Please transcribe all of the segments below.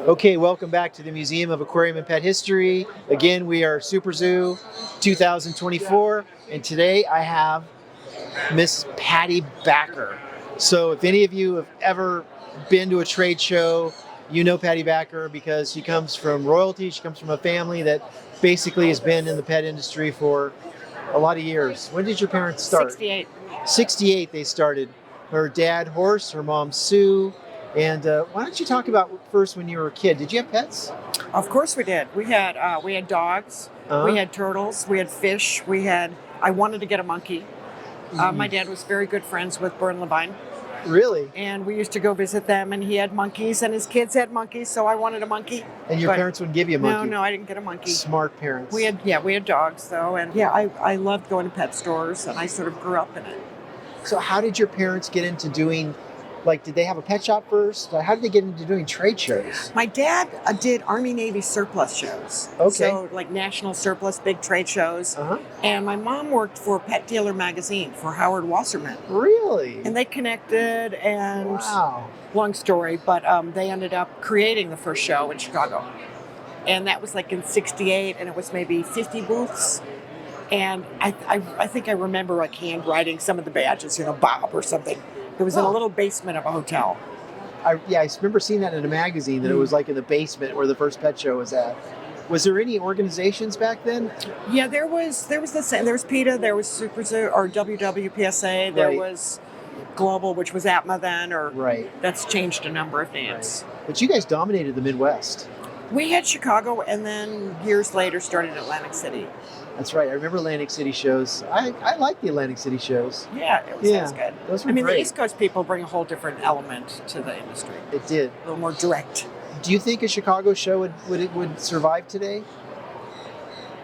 Okay, welcome back to the Museum of Aquarium and Pet History. Again, we are Super Zoo 2024, and today I have Miss Patty Backer. So, if any of you have ever been to a trade show, you know Patty Backer because she comes from royalty. She comes from a family that basically has been in the pet industry for a lot of years. When did your parents start? 68. 68 they started. Her dad, Horse, her mom, Sue. And why don't you talk about first when you were a kid? Did you have pets? Of course we did. We had dogs, we had turtles, we had fish, I wanted to get a monkey. My dad was very good friends with Bern Levine. Really? And we used to go visit them, and he had monkeys, and his kids had monkeys, so I wanted a monkey. And your parents wouldn't give you a monkey? No, I didn't get a monkey. Smart parents. We had dogs, though, and I loved going to pet stores, and I sort of grew up in it. So how did your parents get into doing, did they have a pet shop first? How did they get into doing trade shows? My dad did Army-Navy surplus shows. Okay. So national surplus, big trade shows. Uh-huh. And my mom worked for Pet Dealer magazine for Howard Wasserman. Really? And they connected, and wow. Long story, but they ended up creating the first show in Chicago. And that was in 68, and it was maybe 50 booths. And I think I remember handwriting some of the badges, Bob or something. It was in a little basement of a hotel. I remember seeing that in a magazine, that it was in the basement where the first pet show was at. Was there any organizations back then? Yeah, there was the same. There was PETA, there was Super Zoo, or WWPSA, there was Global, which was ATMA then, or that's changed a number of names. Right. But you guys dominated the Midwest. We had Chicago, and then years later started Atlantic City. That's right. I remember Atlantic City shows. I like the Atlantic City shows. Yeah, it was good. Those were great. The East Coast people bring a whole different element to the industry. It did. A little more direct. Do you think a Chicago show would survive today?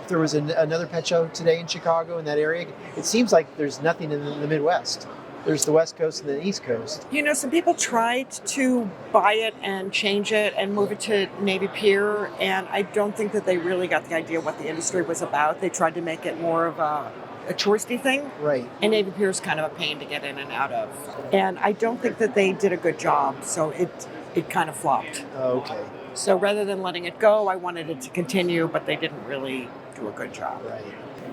If there was another pet show today in Chicago, in that area? It seems like there's nothing in the Midwest. There's the West Coast and the East Coast. Some people tried to buy it and change it and move it to Navy Pier, and I don't think that they really got the idea what the industry was about. They tried to make it more of a touristy thing. Right. And Navy Pier is kind of a pain to get in and out of. And I don't think that they did a good job, so it kind of flopped. Okay. So rather than letting it go, I wanted it to continue, but they didn't really do a good job. Right.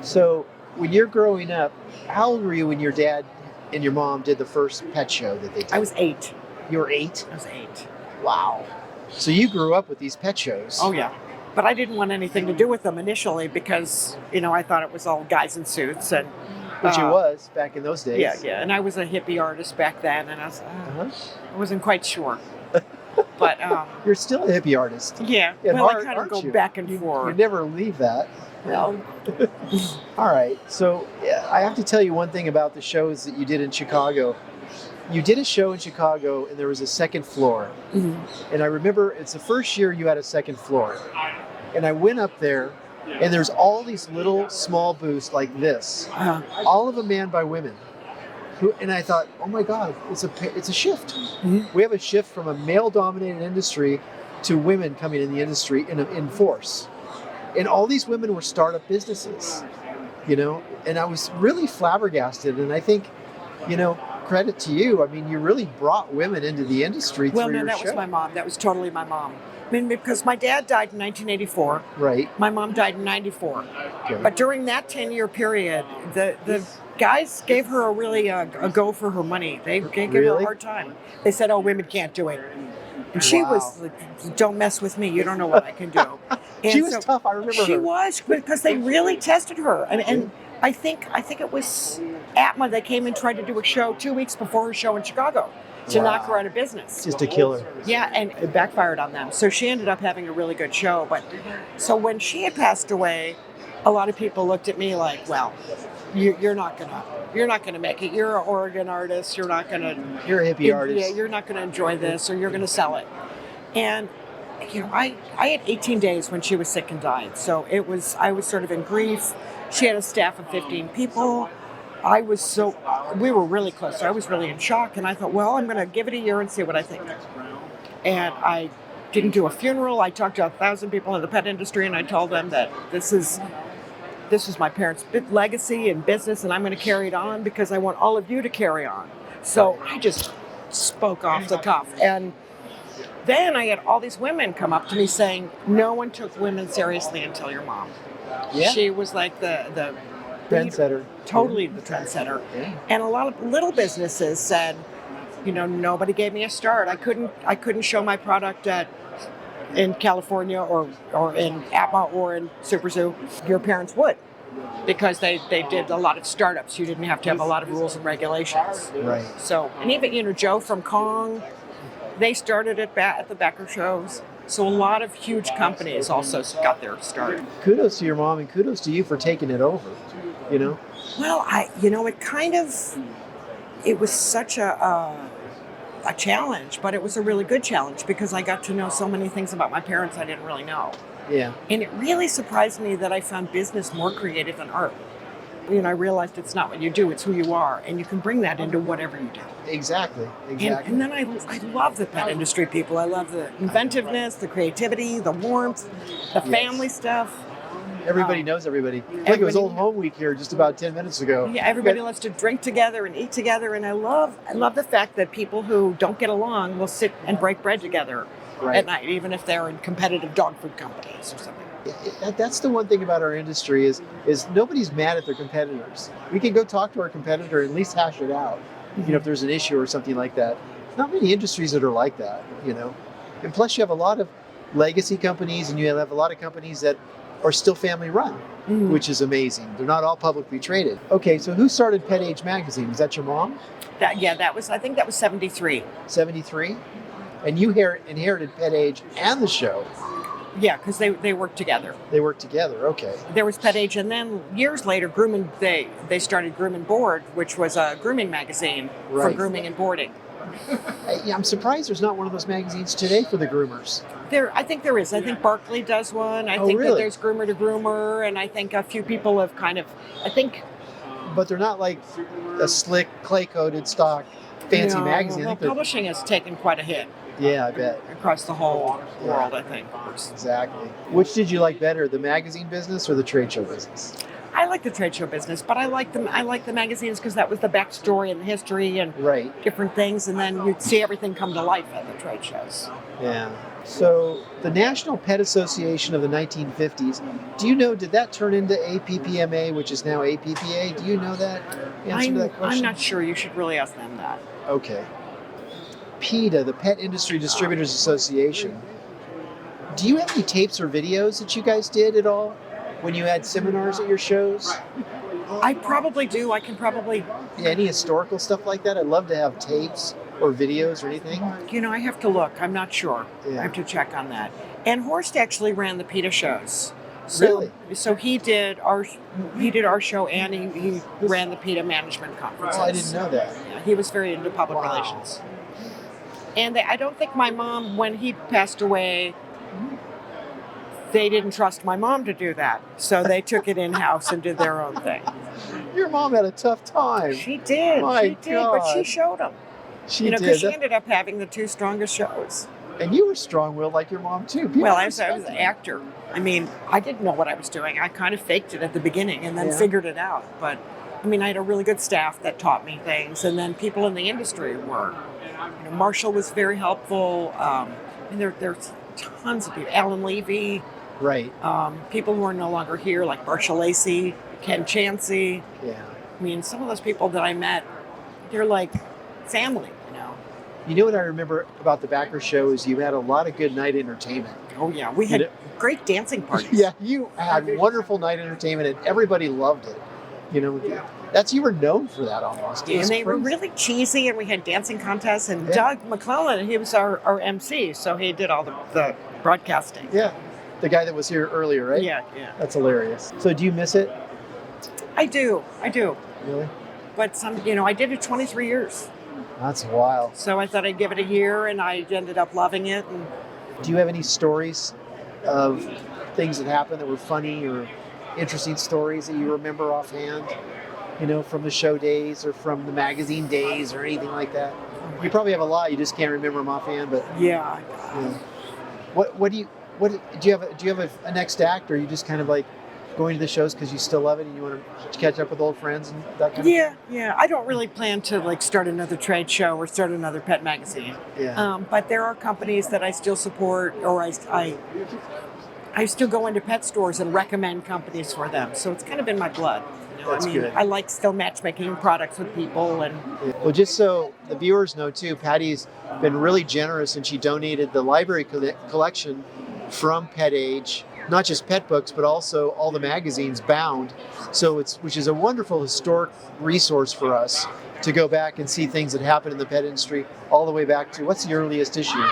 So when you're growing up, how old were you when your dad and your mom did the first pet show that they did? I was 8. You were 8? I was 8. Wow. So you grew up with these pet shows. Oh, yeah. But I didn't want anything to do with them initially because, I thought it was all guys in suits. And which it was back in those days. Yeah. And I was a hippie artist back then, and I wasn't quite sure. But you're still a hippie artist. Yeah. I kind of go back and forth. You never leave that. Well. All right. So I have to tell you one thing about the shows that you did in Chicago. You did a show in Chicago, and there was a second floor. Mm-hmm. And I remember it's the first year you had a second floor. And I went up there, and there's all these little small booths like this, all of them manned by women. And I thought, oh my God, it's a shift. Mm-hmm. We have a shift from a male-dominated industry to women coming in the industry in force. And all these women were startup businesses, and I was really flabbergasted. And I think, credit to you. I mean, you really brought women into the industry through your show. Well, no, that was my mom. That was totally my mom. I mean, because my dad died in 1984. Right. My mom died in 94. Okay. But during that 10-year period, the guys gave her a go for her money. They gave her a hard time. They said, oh, women can't do it. And she was like, don't mess with me. You don't know what I can do. And she was tough. I remember she her. Was, because they really tested her. And I think it was ATMA that came and tried to do a show 2 weeks before her show in Chicago to knock her out of business. Just to kill her. Yeah, and it backfired on them. So she ended up having a really good show. But so when she had passed away, a lot of people looked at me like, well, you're not gonna make it. You're an Oregon artist. You're a hippie artist. Yeah, you're not gonna enjoy this, or you're gonna sell it. And I had 18 days when she was sick and died. So I was sort of in grief. She had a staff of 15 people. We were really close. So I was really in shock, and I thought, well, I'm gonna give it a year and see what I think. And I didn't do a funeral. I talked to 1,000 people in the pet industry, and I told them that this is my parents' legacy and business, and I'm going to carry it on because I want all of you to carry on. So I just spoke off the cuff, and Then I had all these women come up to me saying, "No one took women seriously until your mom." Yeah. She was like the Trendsetter. totally the trendsetter. Yeah. And a lot of little businesses said, nobody gave me a start. I couldn't show my product in California or in APA or in Super Zoo. Your parents would, because they did a lot of startups. You didn't have to have a lot of rules and regulations. Right. So, and even Joe from Kong, they started at the Becker shows. So a lot of huge companies also got their start. Kudos to your mom and kudos to you for taking it over. Well, it was such a challenge, but it was a really good challenge because I got to know so many things about my parents I didn't really know. Yeah. And it really surprised me that I found business more creative than art. I realized it's not what you do, it's who you are, and you can bring that into whatever you do. Exactly. And then I love the pet industry people. I love the inventiveness, the creativity, the warmth, the family stuff. Everybody knows everybody. Like it was Old Home Week here just about 10 minutes ago. Yeah, everybody loves to drink together and eat together, and I love the fact that people who don't get along will sit and break bread together at night, even if they're in competitive dog food companies or something. That's the one thing about our industry is nobody's mad at their competitors. We can go talk to our competitor and at least hash it out. If there's an issue or something like that. Not many industries that are like that. And plus you have a lot of legacy companies and you have a lot of companies that are still family run, which is amazing. They're not all publicly traded. Okay, so who started Pet Age magazine? Was that your mom? I think that was 73. 73? And you inherited Pet Age and the show. Yeah, because they worked together. They worked together, okay. There was Pet Age, and then years later, they started Groom and Board, which was a grooming magazine for grooming and boarding. I'm surprised there's not one of those magazines today for the groomers. I think there is. I think Barkley does one. I think that there's Groomer to Groomer, and I think a few people have But they're not like a slick, clay-coated stock fancy magazine. Well, publishing has taken quite a hit. Yeah, I bet. Across the whole world, I think. Exactly. Which did you like better, the magazine business or the trade show business? I like the trade show business, but I like the magazines because that was the backstory and the history and different things, and then you'd see everything come to life at the trade shows. Yeah. So the National Pet Association of the 1950s, do you know, did that turn into APPMA, which is now APPA? Do you know that answer to that question? I'm not sure. You should really ask them that. Okay. PETA, the Pet Industry Distributors Association. Do you have any tapes or videos that you guys did at all when you had seminars at your shows? I probably do. I can probably... Any historical stuff like that? I'd love to have tapes or videos or anything. I have to look. I'm not sure. Yeah. I have to check on that. And Horst actually ran the PETA shows. Really? So he did our show, and he ran the PETA management conferences. Oh, I didn't know that. Yeah, he was very into public relations. And I don't think my mom, when he passed away, they didn't trust my mom to do that. So they took it in-house and did their own thing. Your mom had a tough time. She did. My did, God. but she showed them. She did. Because she ended up having the two strongest shows. And you were strong-willed like your mom, too. I was an actor. I mean, I didn't know what I was doing. I kind of faked it at the beginning and then figured it out. But, I had a really good staff that taught me things. And then people in the industry were. Marshall was very helpful. There's tons of people. Alan Levy. Right. People who are no longer here, like Marshall Lacey, Ken Chansey. Yeah. Some of those people that I met, they're like family, You know what I remember about the Backer show is you had a lot of good night entertainment. Oh, yeah. We had great dancing parties. Yeah, you had wonderful night entertainment and everybody loved it. You were known for that almost. And they were really cheesy, and we had dancing contests, and Doug McClellan, he was our MC, so he did all the broadcasting. Yeah, the guy that was here earlier, right? Yeah. That's hilarious. So do you miss it? I do. Really? But I did it 23 years. That's wild. So I thought I'd give it a year, and I ended up loving it. And do you have any stories of things that happened that were funny or interesting stories that you remember offhand? From the show days or from the magazine days or anything like that? You probably have a lot. You just can't remember them offhand. But yeah. What do you have a next act, or you just kind of like going to the shows because you still love it and you want to catch up with old friends and that kind of Yeah. I don't really plan to like start another trade show or start another pet magazine. thing? Yeah. But there are companies that I still support, or I still go into pet stores and recommend companies for them. So it's kind of in my blood. That's good. I like still matchmaking products with people, and Well, just so the viewers know too, Patty's been really generous and she donated the library collection from Pet Age, not just pet books, but also all the magazines bound. So which is a wonderful historic resource for us to go back and see things that happened in the pet industry all the way back to, what's the earliest issue?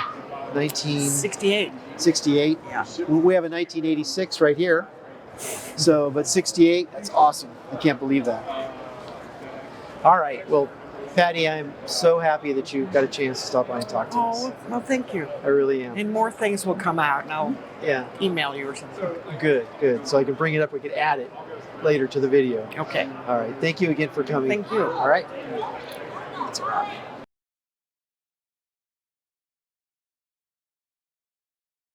68. 1968. Yeah. We have a 1986 right here. So, but 68, that's awesome. I can't believe that. All right. Well, Patty, I'm so happy that you got a chance to stop by and talk to us. Oh, well, thank you. I really am. And more things will come out, and I'll Yeah. email you or something. Good. So I can bring it up. We can add it later to the video. Okay. All right. Thank you again for coming. Thank you. All right. That's a wrap.